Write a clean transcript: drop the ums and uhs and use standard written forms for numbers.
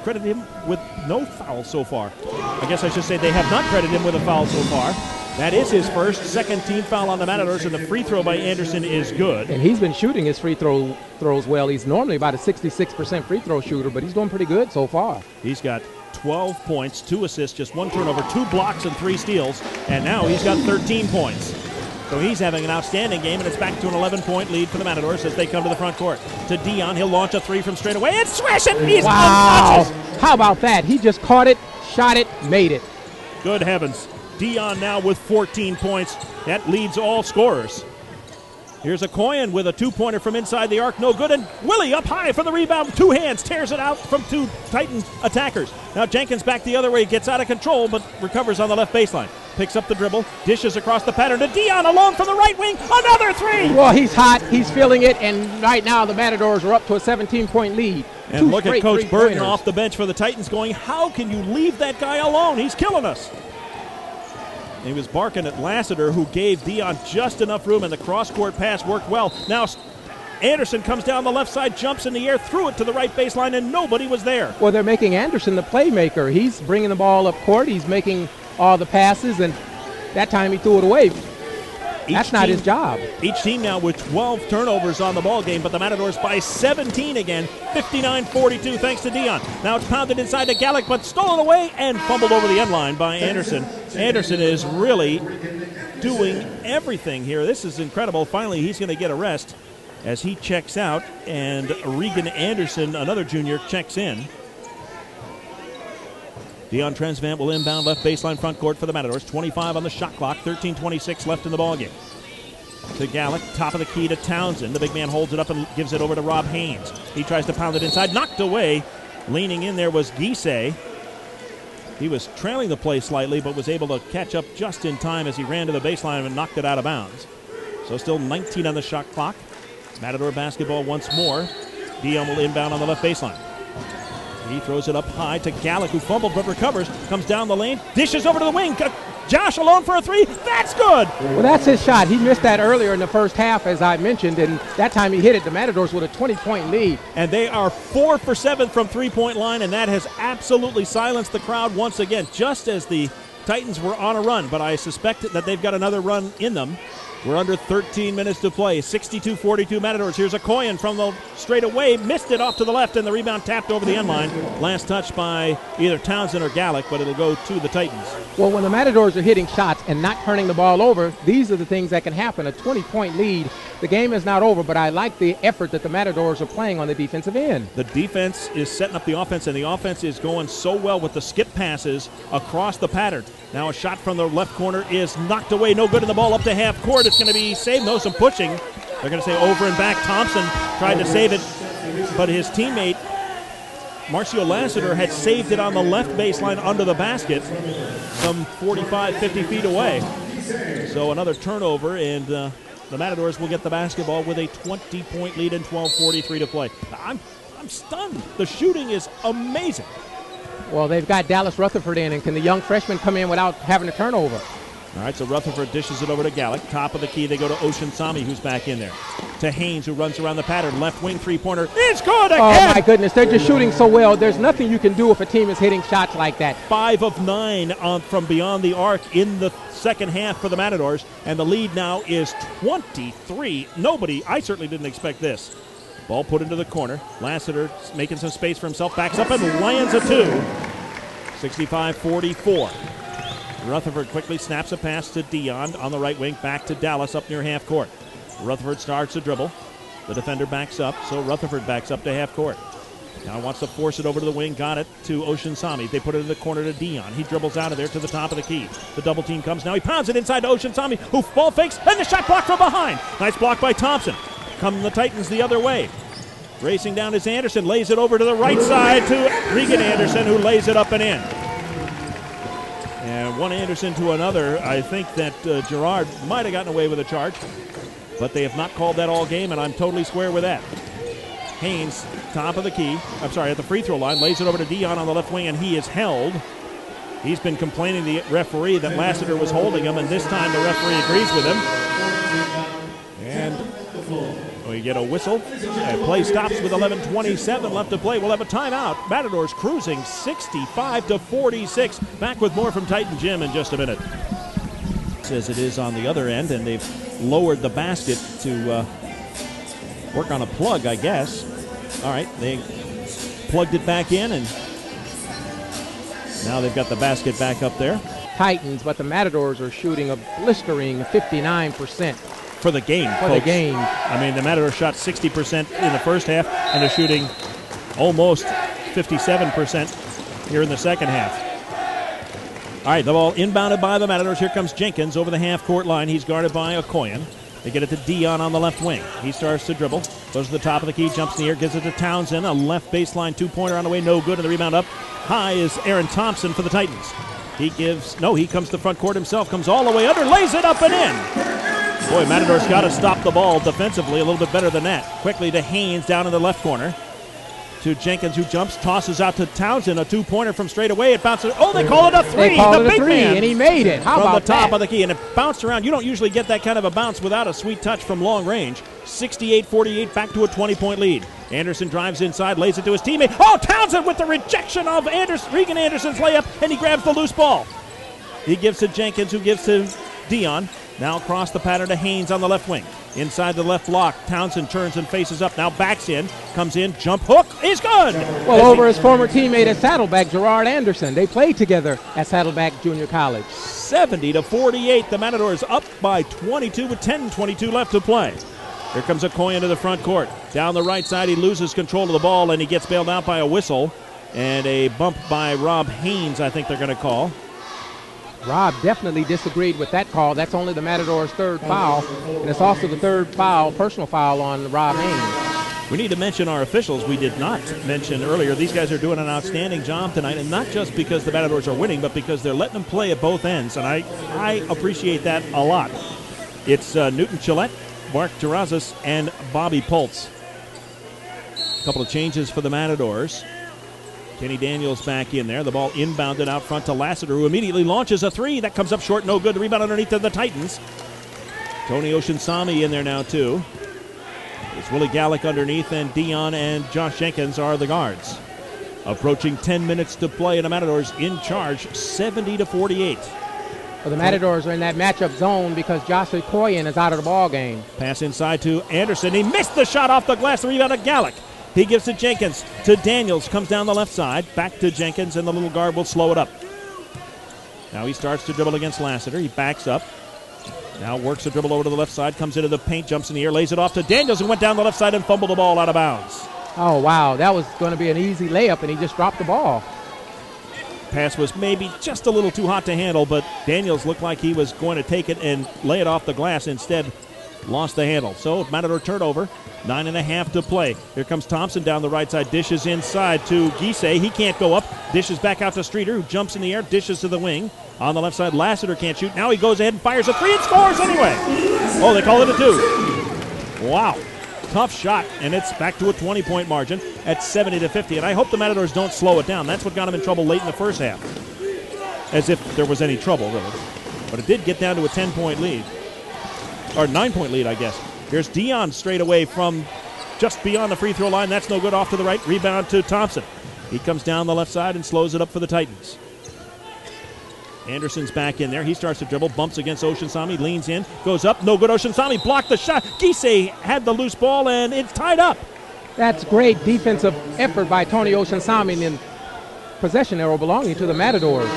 credited him with no foul so far. I guess I should say they have not credited him with a foul so far. That is his first, second team foul on the Matadors, and the free throw by Anderson is good. And he's been shooting his free throws well. He's normally about a 66% free throw shooter, but he's doing pretty good so far. He's got 12 points, 2 assists, just 1 turnover, 2 blocks, and 3 steals, and now he's got 13 points. So he's having an outstanding game, and it's back to an 11-point lead for the Matadors as they come to the front court. To Deon, he'll launch a 3 from straight away, and swish it! He's unconscious! How about that? He just caught it, shot it, made it. Good heavens. Deon now with 14 points. That leads all scorers. Here's a Coyan with a 2-pointer from inside the arc, no good, and Willie up high for the rebound, 2 hands, tears it out from 2 Titans attackers. Now Jenkins back the other way, gets out of control, but recovers on the left baseline. Picks up the dribble, dishes across the pattern to Deon, alone from the right wing, another 3! Well, he's hot, he's feeling it, and right now the Matadors are up to a 17-point lead. And look at Coach Burton off the bench for the Titans going, how can you leave that guy alone? He's killing us. He was barking at Lassiter, who gave Deon just enough room, and the cross-court pass worked well. Now Anderson comes down the left side, jumps in the air, threw it to the right baseline, and nobody was there. Well, they're making Anderson the playmaker. He's bringing the ball up court. He's making all the passes, and that time he threw it away. That's not his job. Each team now with 12 turnovers on the ball game, but the Matadors by 17 again, 59-42 thanks to Deon. Now it's pounded inside to Gallick, but stolen away and fumbled over the end line by Anderson. Anderson is really doing everything here. This is incredible. Finally, he's going to get a rest as he checks out, and Regan Anderson, another junior, checks in. Deon Tresvant will inbound left baseline front court for the Matadors. 25 on the shot clock, 13:26 left in the ballgame. To Gallick, top of the key to Townsend. The big man holds it up and gives it over to Rob Haynes. He tries to pound it inside, knocked away. Leaning in there was Gise. He was trailing the play slightly, but was able to catch up just in time as he ran to the baseline and knocked it out of bounds. So still 19 on the shot clock. Matador basketball once more. Deon will inbound on the left baseline. He throws it up high to Gallick, who fumbled but recovers, comes down the lane, dishes over to the wing. Josh alone for a 3. That's good. Well, that's his shot. He missed that earlier in the first half, as I mentioned, and that time he hit it. The Matadors with a 20-point lead. And they are 4 for 7 from three-point line, and that has absolutely silenced the crowd once again, just as the Titans were on a run. But I suspect that they've got another run in them. We're under 13 minutes to play. 62-42 Matadors. Here's a Coyan from the straightaway. Missed it off to the left, and the rebound tapped over the end line. Last touch by either Townsend or Gallick, but it'll go to the Titans. Well, when the Matadors are hitting shots and not turning the ball over, these are the things that can happen. A 20-point lead. The game is not over, but I like the effort that the Matadors are playing on the defensive end. The defense is setting up the offense, and the offense is going so well with the skip passes across the pattern. Now a shot from the left corner is knocked away. No good, in the ball up to half court. It's going to be saved. No, some pushing. They're going to say over and back. Thompson tried to save it, but his teammate Marcio Lassiter had saved it on the left baseline under the basket, some 45, 50 feet away. So another turnover, and the Matadors will get the basketball with a 20-point lead and 12:43 to play. I'm stunned. The shooting is amazing. Well, they've got Dallas Rutherford in, and can the young freshman come in without having a turnover? All right, so Rutherford dishes it over to Gallick. Top of the key, they go to Ocean Sami, who's back in there. To Haynes, who runs around the pattern. Left wing three-pointer. It's good again! Oh, my goodness. They're just shooting so well. There's nothing you can do if a team is hitting shots like that. 5 of 9 from beyond the arc in the second half for the Matadors, and the lead now is 23. I certainly didn't expect this. Ball put into the corner. Lassiter making some space for himself. Backs up and lands a 2. 65-44. Rutherford quickly snaps a pass to Deon on the right wing, back to Dallas up near half court. Rutherford starts to dribble. The defender backs up, so Rutherford backs up to half court. Now wants to force it over to the wing, got it to Ocean Sami. They put it in the corner to Deon. He dribbles out of there to the top of the key. The double team comes now. He pounds it inside to Ocean Sami, who ball fakes, and the shot blocked from behind. Nice block by Thompson. Come the Titans the other way. Racing down is Anderson, lays it over to the right side to Regan Anderson, who lays it up and in. And one Anderson to another. I think that Gerard might have gotten away with a charge, but they have not called that all game, and I'm totally square with that. Haynes, top of the key, at the free throw line, lays it over to Deon on the left wing, and he is held. He's been complaining to the referee that Lassiter was holding him, and this time the referee agrees with him. And We get a whistle. And play stops with 11:27 left to play. We'll have a timeout. Matadors cruising 65-46. Back with more from Titan Gym in just a minute. As it is on the other end, and they've lowered the basket to work on a plug, I guess. All right, they plugged it back in, and now they've got the basket back up there. Titans, but the Matadors are shooting a blistering 59%. For the game, For folks. the game. I mean, the Matadors shot 60% in the first half, and they're shooting almost 57% here in the second half. All right, the ball inbounded by the Matadors. Here comes Jenkins over the half-court line. He's guarded by Okoyen. They get it to Deon on the left wing. He starts to dribble, goes to the top of the key, jumps in the air, gives it to Townsend. A left baseline two-pointer on the way, no good, and the rebound up high is Aaron Thompson for the Titans. He comes to front court himself, comes all the way under, lays it up and in. Boy, Matadors got to stop the ball defensively a little bit better than that. Quickly to Haynes down in the left corner. To Jenkins, who jumps, tosses out to Townsend, a two-pointer from straight away. It bounces. Oh, they call it a three. They call the it big a three, man and he made it. How from about the top that? of the key, and it bounced around. You don't usually get that kind of a bounce without a sweet touch from long range. 68-48, back to a 20-point lead. Anderson drives inside, lays it to his teammate. Oh, Townsend with the rejection of Regan Anderson's layup, and he grabs the loose ball. He gives to Jenkins, who gives to Deon. Now across the pattern to Haynes on the left wing. Inside the left block, Townsend turns and faces up. Now backs in, comes in, jump hook, is good. Well, over his former teammate at Saddleback, Gerard Anderson. They played together at Saddleback Junior College. 70-48. The Matadors up by 22 with 10:22 left to play. Here comes Okoyen to the front court. Down the right side, he loses control of the ball, and he gets bailed out by a whistle. And a bump by Rob Haynes, I think they're going to call. Rob definitely disagreed with that call. That's only the Matadors' third foul, and it's also the third foul, personal foul on Rob Haynes. We need to mention our officials. We did not mention earlier. These guys are doing an outstanding job tonight, and not just because the Matadors are winning, but because they're letting them play at both ends, and I appreciate that a lot. It's Newton Chillette, Mark Terrazas, and Bobby Pultz. A couple of changes for the Matadors. Kenny Daniels back in there. The ball inbounded out front to Lassiter, who immediately launches a three. That comes up short, no good. The rebound underneath to the Titans. Tony Oceansami in there now, too. It's Willie Gallick underneath, and Deon and Josh Jenkins are the guards. Approaching 10 minutes to play, and the Matadors in charge, 70-48. Well, the Matadors are in that matchup zone because Josh Okoyen is out of the ball game. Pass inside to Anderson. He missed the shot off the glass. The rebound to Gallick. He gives to Jenkins, to Daniels, comes down the left side, back to Jenkins, and the little guard will slow it up. Now he starts to dribble against Lassiter. He backs up. Now works the dribble over to the left side, comes into the paint, jumps in the air, lays it off to Daniels, who went down the left side and fumbled the ball out of bounds. Oh, wow. That was going to be an easy layup, and he just dropped the ball. Pass was maybe just a little too hot to handle, but Daniels looked like he was going to take it and lay it off the glass. Instead, lost the handle. So Matador turnover, 9.5 to play. Here comes Thompson down the right side, dishes inside to Gisay. He can't go up, dishes back out to Streeter, who jumps in the air, dishes to the wing. On the left side, Lassiter can't shoot. Now he goes ahead and fires a three and scores anyway. Oh, they call it a two. Wow. Tough shot, and it's back to a 20-point margin at 70-50. And I hope the Matadors don't slow it down. That's what got them in trouble late in the first half. As if there was any trouble, really. But it did get down to a 10-point lead. Or 9-point lead, I guess. Here's Deon straight away from just beyond the free throw line. That's no good. Off to the right. Rebound to Thompson. He comes down the left side and slows it up for the Titans. Anderson's back in there. He starts to dribble, bumps against Oceansami, leans in, goes up. No good. Oceansami blocked the shot. Gisay had the loose ball, and it's tied up. That's great defensive effort by Tony Oceansami, and possession arrow belonging to the Matadors.